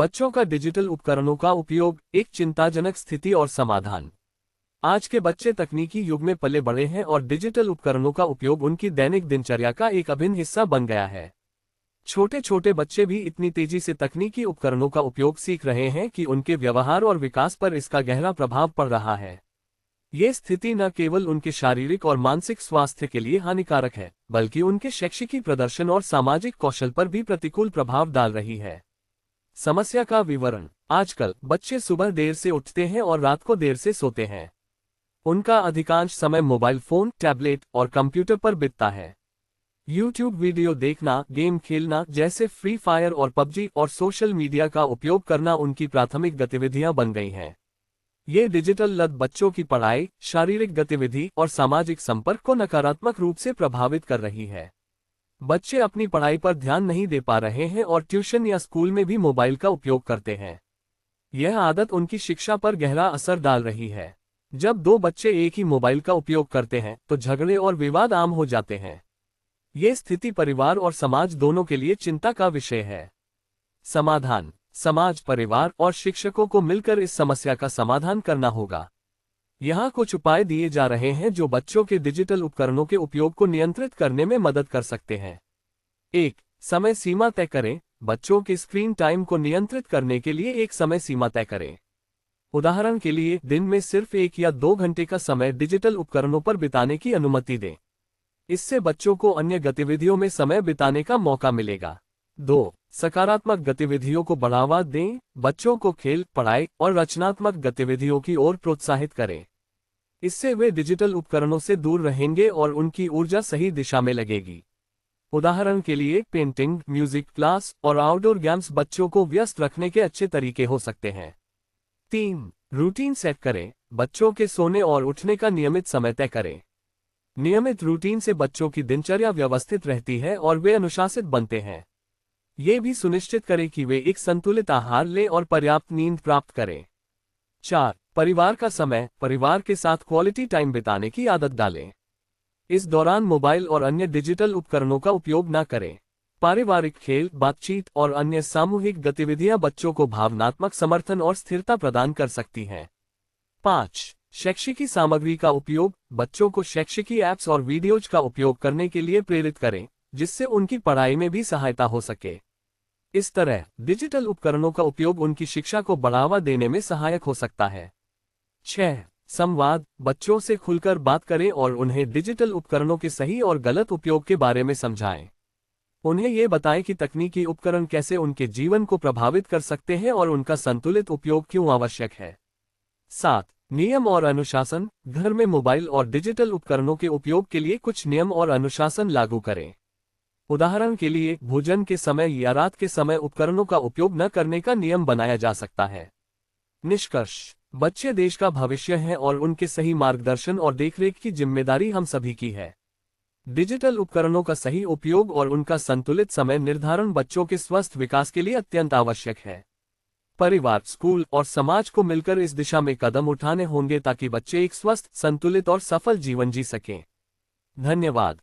बच्चों का डिजिटल उपकरणों का उपयोग, एक चिंताजनक स्थिति और समाधान। आज के बच्चे तकनीकी युग में पले बड़े हैं और डिजिटल उपकरणों का उपयोग उनकी दैनिक दिनचर्या का एक अभिन्न हिस्सा बन गया है। छोटे छोटे बच्चे भी इतनी तेजी से तकनीकी उपकरणों का उपयोग सीख रहे हैं कि उनके व्यवहार और विकास पर इसका गहरा प्रभाव पड़ रहा है। ये स्थिति न केवल उनके शारीरिक और मानसिक स्वास्थ्य के लिए हानिकारक है, बल्कि उनके शैक्षिक प्रदर्शन और सामाजिक कौशल पर भी प्रतिकूल प्रभाव डाल रही है। समस्या का विवरण। आजकल बच्चे सुबह देर से उठते हैं और रात को देर से सोते हैं। उनका अधिकांश समय मोबाइल फोन, टैबलेट और कंप्यूटर पर बीतता है। YouTube वीडियो देखना, गेम खेलना जैसे फ्री फायर और पबजी और सोशल मीडिया का उपयोग करना उनकी प्राथमिक गतिविधियां बन गई हैं। ये डिजिटल लत बच्चों की पढ़ाई, शारीरिक गतिविधि और सामाजिक संपर्क को नकारात्मक रूप से प्रभावित कर रही है। बच्चे अपनी पढ़ाई पर ध्यान नहीं दे पा रहे हैं और ट्यूशन या स्कूल में भी मोबाइल का उपयोग करते हैं। यह आदत उनकी शिक्षा पर गहरा असर डाल रही है। जब दो बच्चे एक ही मोबाइल का उपयोग करते हैं तो झगड़े और विवाद आम हो जाते हैं। ये स्थिति परिवार और समाज दोनों के लिए चिंता का विषय है। समाधान। समाज, परिवार और शिक्षकों को मिलकर इस समस्या का समाधान करना होगा। यहाँ कुछ उपाय दिए जा रहे हैं जो बच्चों के डिजिटल उपकरणों के उपयोग को नियंत्रित करने में मदद कर सकते हैं। 1. समय सीमा तय करें। बच्चों के स्क्रीन टाइम को नियंत्रित करने के लिए एक समय सीमा तय करें। उदाहरण के लिए, दिन में सिर्फ 1 या 2 घंटे का समय डिजिटल उपकरणों पर बिताने की अनुमति दें। इससे बच्चों को अन्य गतिविधियों में समय बिताने का मौका मिलेगा। 2. सकारात्मक गतिविधियों को बढ़ावा दें। बच्चों को खेल, पढ़ाई और रचनात्मक गतिविधियों की ओर प्रोत्साहित करें। इससे वे डिजिटल उपकरणों से दूर रहेंगे और उनकी ऊर्जा सही दिशा में लगेगी। उदाहरण के लिए, पेंटिंग, म्यूजिक क्लास और आउटडोर गेम्स बच्चों को व्यस्त रखने के अच्छे तरीके हो सकते हैं। 3. रूटीन सेट करें। बच्चों के सोने और उठने का नियमित समय तय करें। नियमित रूटीन से बच्चों की दिनचर्या व्यवस्थित रहती है और वे अनुशासित बनते हैं। ये भी सुनिश्चित करें कि वे एक संतुलित आहार लें और पर्याप्त नींद प्राप्त करें। 4. परिवार का समय। परिवार के साथ क्वालिटी टाइम बिताने की आदत डालें। इस दौरान मोबाइल और अन्य डिजिटल उपकरणों का उपयोग न करें। पारिवारिक खेल, बातचीत और अन्य सामूहिक गतिविधियां बच्चों को भावनात्मक समर्थन और स्थिरता प्रदान कर सकती हैं। 5. शैक्षिकी सामग्री का उपयोग। बच्चों को शैक्षिकी ऐप्स और वीडियोज का उपयोग करने के लिए प्रेरित करें, जिससे उनकी पढ़ाई में भी सहायता हो सके। इस तरह डिजिटल उपकरणों का उपयोग उनकी शिक्षा को बढ़ावा देने में सहायक हो सकता है। 6. संवाद। बच्चों से खुलकर बात करें और उन्हें डिजिटल उपकरणों के सही और गलत उपयोग के बारे में समझाएं। उन्हें ये बताएं कि तकनीकी उपकरण कैसे उनके जीवन को प्रभावित कर सकते हैं और उनका संतुलित उपयोग क्यों आवश्यक है। 7. नियम और अनुशासन। घर में मोबाइल और डिजिटल उपकरणों के उपयोग के लिए कुछ नियम और अनुशासन लागू करें। उदाहरण के लिए, भोजन के समय या रात के समय उपकरणों का उपयोग न करने का नियम बनाया जा सकता है। निष्कर्ष। बच्चे देश का भविष्य हैं और उनके सही मार्गदर्शन और देखरेख की जिम्मेदारी हम सभी की है। डिजिटल उपकरणों का सही उपयोग और उनका संतुलित समय निर्धारण बच्चों के स्वस्थ विकास के लिए अत्यंत आवश्यक है। परिवार, स्कूल और समाज को मिलकर इस दिशा में कदम उठाने होंगे ताकि बच्चे एक स्वस्थ, संतुलित और सफल जीवन जी सकें। धन्यवाद।